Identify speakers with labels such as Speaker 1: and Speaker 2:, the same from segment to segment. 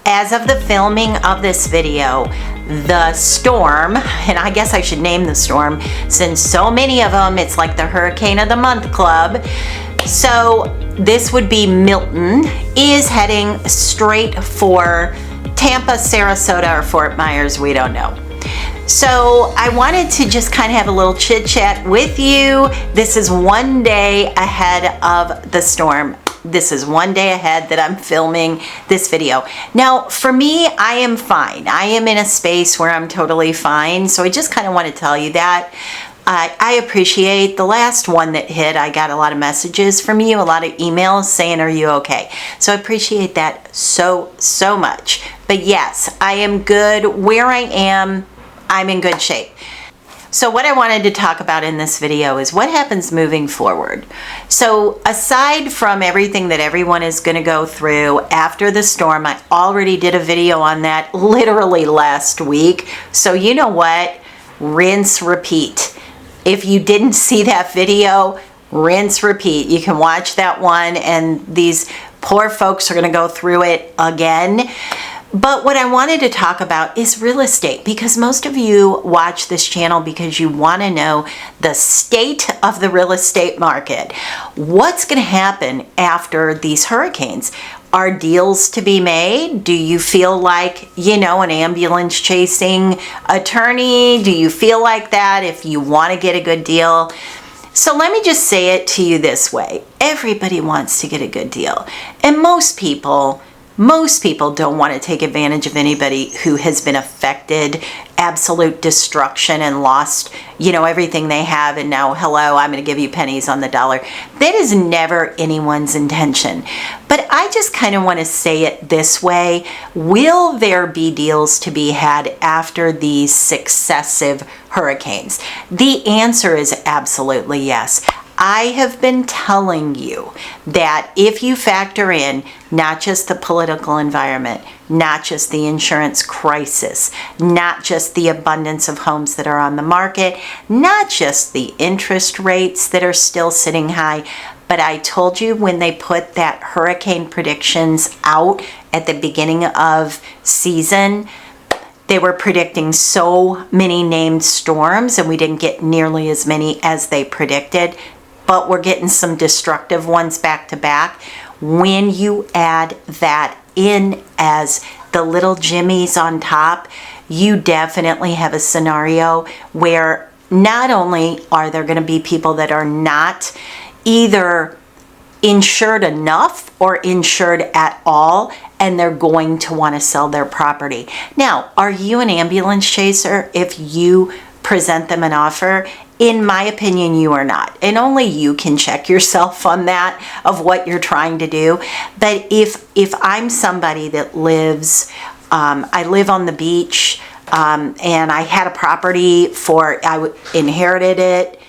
Speaker 1: As of the filming of this video, the storm, and I guess I should name the storm since so many of them, it's like the Hurricane of the Month Club. So this would be Milton, is heading straight for Tampa, Sarasota, or Fort Myers, we don't know. So I wanted to just kind of have a little chit chat with you. This is one day ahead of the storm. This is one day ahead that I'm filming this video. Now, for me, I am fine. I am in a space where I'm totally fine. So I just kind of want to tell you that. I appreciate the last one that hit. I got a lot of messages from you, a lot of emails saying, are you okay? So I appreciate that so much. But yes, I am good where I am. I'm in good shape. So what I wanted to talk about in this video is what happens moving forward. So aside from everything that everyone is going to go through after the storm, I already did a video on that literally last week. So you know what? Rinse, repeat. If you didn't see that video, rinse, repeat. You can watch that one, and these poor folks are going to go through it again. But what I wanted to talk about is real estate, because most of you watch this channel because you want to know the state of the real estate market. What's going to happen after these hurricanes? Are deals to be made? Do you feel like, you know, an ambulance chasing attorney? Do you feel like that if you want to get a good deal? So let me just say it to you this way. Everybody wants to get a good deal. And most people don't want to take advantage of anybody who has been affected, absolute destruction, and lost, you know, everything they have, and now, hello, I'm going to give you pennies on the dollar. That is never anyone's intention. But I just kind of want to say it this way. Will there be deals to be had after these successive hurricanes? The answer is absolutely yes. I have been telling you that if you factor in not just the political environment, not just the insurance crisis, not just the abundance of homes that are on the market, not just the interest rates that are still sitting high, but I told you when they put that hurricane predictions out at the beginning of season, they were predicting so many named storms, and we didn't get nearly as many as they predicted. But we're getting some destructive ones back to back. When you add that in as the little jimmies on top, you definitely have a scenario where not only are there going to be people that are not either insured enough or insured at all, and they're going to want to sell their property. Now, are you an ambulance chaser if you present them an offer? In my opinion, you are not. And only you can check yourself on that, of what you're trying to do. But if I'm somebody that lives, I live on the beach, and I had a property I inherited it.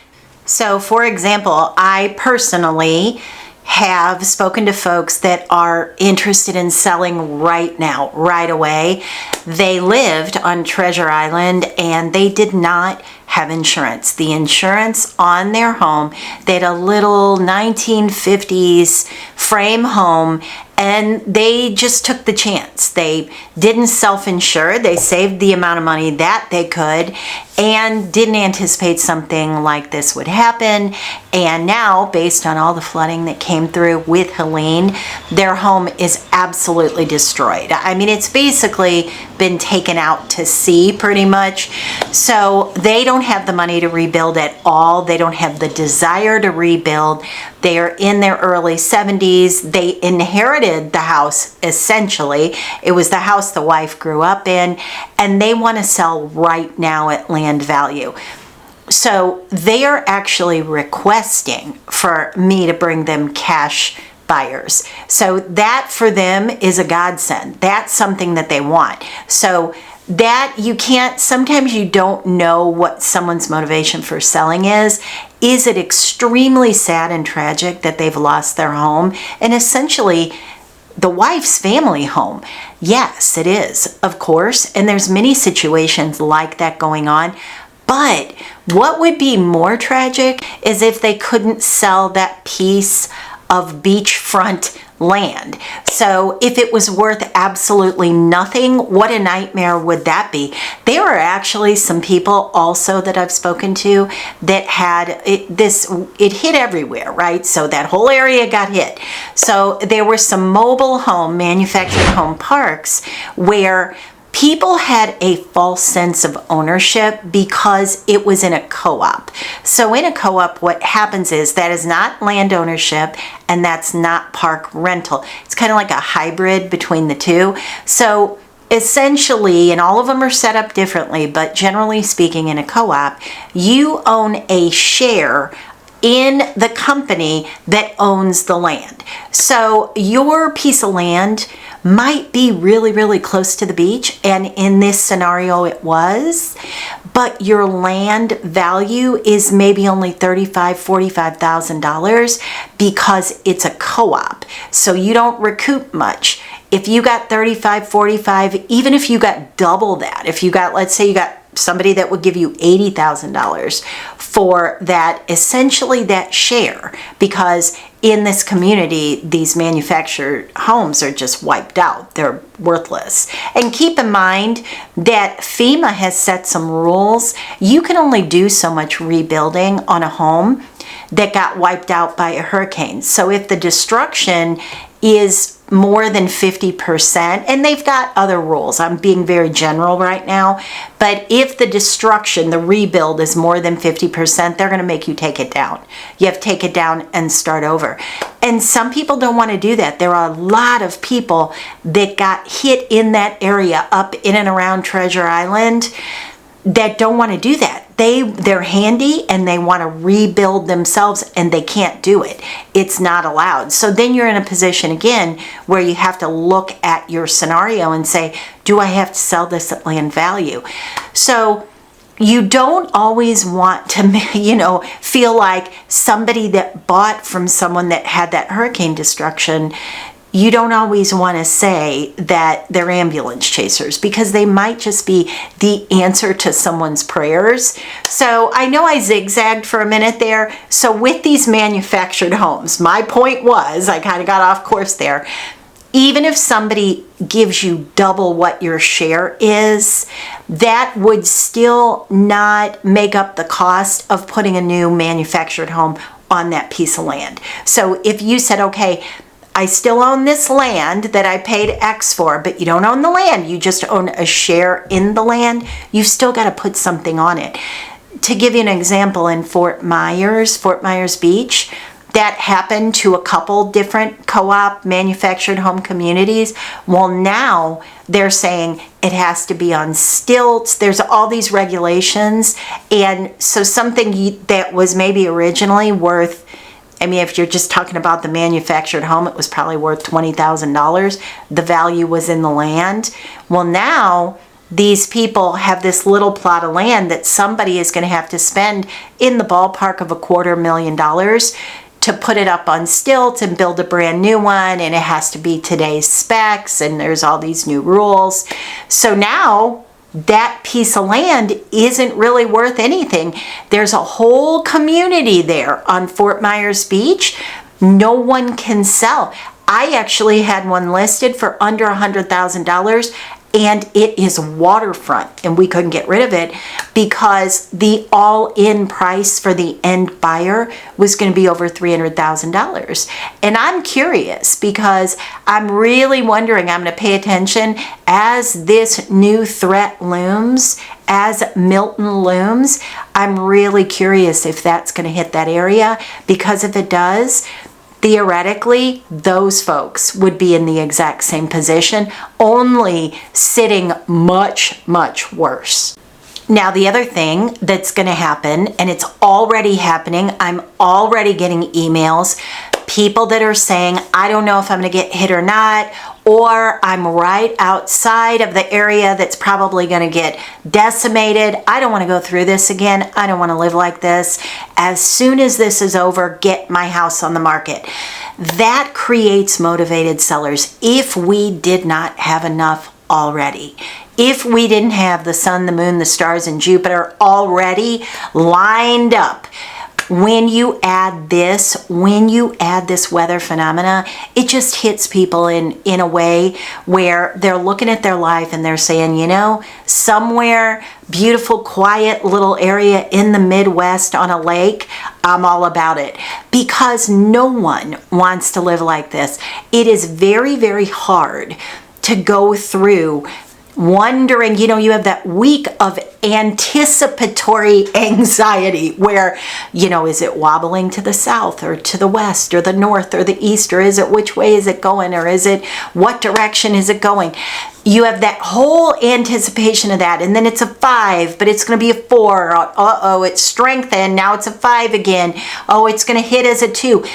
Speaker 1: So for example, I personally have spoken to folks that are interested in selling right now, right away. They lived on Treasure Island and they did not have insurance. The insurance on their home, they had a little 1950s frame home, and they just took the chance. They didn't self-insure. They saved the amount of money that they could and didn't anticipate something like this would happen. And now, based on all the flooding that came through with Helene, their home is absolutely destroyed. I mean, it's basically been taken out to sea pretty much. So they don't have the money to rebuild at all. They don't have the desire to rebuild. They are in their early 70s. They inherited the house, essentially. It was the house the wife grew up in, and they want to sell right now at land value. So they are actually requesting for me to bring them cash buyers. So that for them is a godsend. That's something that they want. So that you can't, sometimes you don't know what someone's motivation for selling is. Is it extremely sad and tragic that they've lost their home and essentially the wife's family home? Yes, it is, of course. And there's many situations like that going on. But what would be more tragic is if they couldn't sell that piece of beachfront land. So if it was worth absolutely nothing, what a nightmare would that be? There are actually some people also that I've spoken to that had it hit everywhere, right? So that whole area got hit. So there were some mobile home, manufactured home parks where people had a false sense of ownership because it was in a co-op. So in a co-op, what happens is that is not land ownership and that's not park rental. It's kind of like a hybrid between the two. So essentially, and all of them are set up differently, but generally speaking, in a co-op, you own a share in the company that owns the land. So your piece of land might be really, really close to the beach, and in this scenario it was, but your land value is maybe only $35,000, $45,000 because it's a co-op. So you don't recoup much. If you got 35, 45, even if you got double that, if you got, let's say you got somebody that would give you $80,000 for that, essentially that share, because in this community, these manufactured homes are just wiped out. They're worthless. And keep in mind that FEMA has set some rules. You can only do so much rebuilding on a home that got wiped out by a hurricane. So if the destruction is more than 50%, and they've got other rules. I'm being very general right now, but if the destruction, the rebuild is more than 50%, they're going to make you take it down. You have to take it down and start over. And some people don't want to do that. There are a lot of people that got hit in that area up in and around Treasure Island that don't want to do that. They're handy and they want to rebuild themselves and they can't do it. It's not allowed. So then you're in a position again where you have to look at your scenario and say, do I have to sell this at land value? So you don't always want to, feel like somebody that bought from someone that had that hurricane destruction, you don't always want to say that they're ambulance chasers because they might just be the answer to someone's prayers. So I know I zigzagged for a minute there. So with these manufactured homes, my point was, I kind of got off course there. Even if somebody gives you double what your share is, that would still not make up the cost of putting a new manufactured home on that piece of land. So if you said, okay, I still own this land that I paid X for, but you don't own the land. You just own a share in the land. You've still got to put something on it. To give you an example, in Fort Myers Beach, that happened to a couple different co-op manufactured home communities. Well, now they're saying it has to be on stilts. There's all these regulations. And so something that was maybe originally worth, if you're just talking about the manufactured home, it was probably worth $20,000. The value was in the land. Well, now these people have this little plot of land that somebody is going to have to spend in the ballpark of $250,000 to put it up on stilts and build a brand new one. And it has to be today's specs. And there's all these new rules. So now that piece of land isn't really worth anything. There's a whole community there on Fort Myers Beach. No one can sell. I actually had one listed for under $100,000 and it is waterfront and we couldn't get rid of it because the all-in price for the end buyer was going to be over $300,000. And I'm curious because I'm really wondering, I'm going to pay attention as this new threat looms, as Milton looms. I'm really curious if that's going to hit that area, because if it does, theoretically, those folks would be in the exact same position, only sitting much, much worse. Now, the other thing that's going to happen, and it's already happening, I'm already getting emails, people that are saying, I don't know if I'm going to get hit or not, or I'm right outside of the area that's probably going to get decimated. I don't want to go through this again. I don't want to live like this. As soon as this is over, get my house on the market. That creates motivated sellers if we did not have enough already. If we didn't have the sun, the moon, the stars, and Jupiter already lined up, when you add this weather phenomena, it just hits people in a way where they're looking at their life and they're saying, you know, somewhere beautiful, quiet little area in the Midwest on a lake, I'm all about it. Because no one wants to live like this. It is very, very hard to go through wondering, you know, you have that week of anticipatory anxiety where, you know, is it wobbling to the south or to the west or the north or the east, or is it which way is it going, or is it what direction is it going? You have that whole anticipation of that, and then it's a 5, but it's going to be a 4. Uh-oh, it's strengthened. Now it's a 5 again. Oh, it's going to hit as a 2.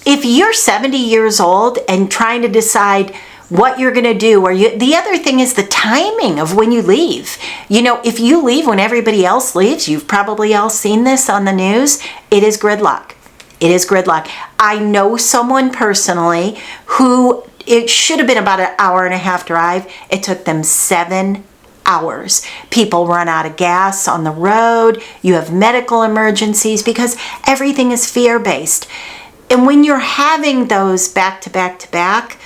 Speaker 1: If you're 70 years old and trying to decide what you're going to do, or the other thing is the timing of when you leave. You know, if you leave when everybody else leaves, you've probably all seen this on the news, it is gridlock. It is gridlock. I know someone personally who, it should have been about an hour and a half drive. It took them 7 hours. People run out of gas on the road. You have medical emergencies because everything is fear-based. And when you're having those back to back to back,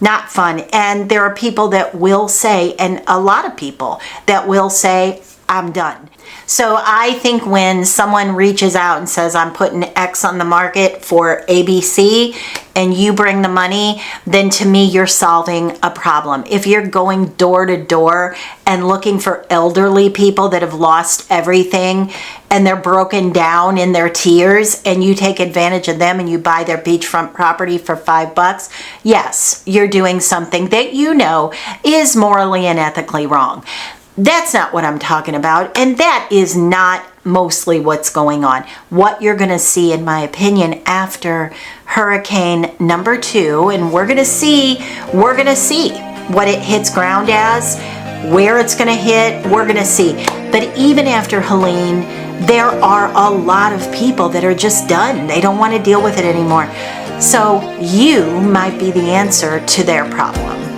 Speaker 1: not fun. And there are people that will say, and a lot of people that will say, I'm done. So I think when someone reaches out and says, I'm putting X on the market for ABC, and you bring the money, then to me, you're solving a problem. If you're going door to door and looking for elderly people that have lost everything and they're broken down in their tears, and you take advantage of them and you buy their beachfront property for $5, yes, you're doing something that you know is morally and ethically wrong. That's not what I'm talking about, and that is not mostly what's going on. What you're going to see, in my opinion, after Hurricane number 2, and we're going to see what it hits ground as, where it's going to hit, we're going to see. But even after Helene, there are a lot of people that are just done. They don't want to deal with it anymore. So you might be the answer to their problem.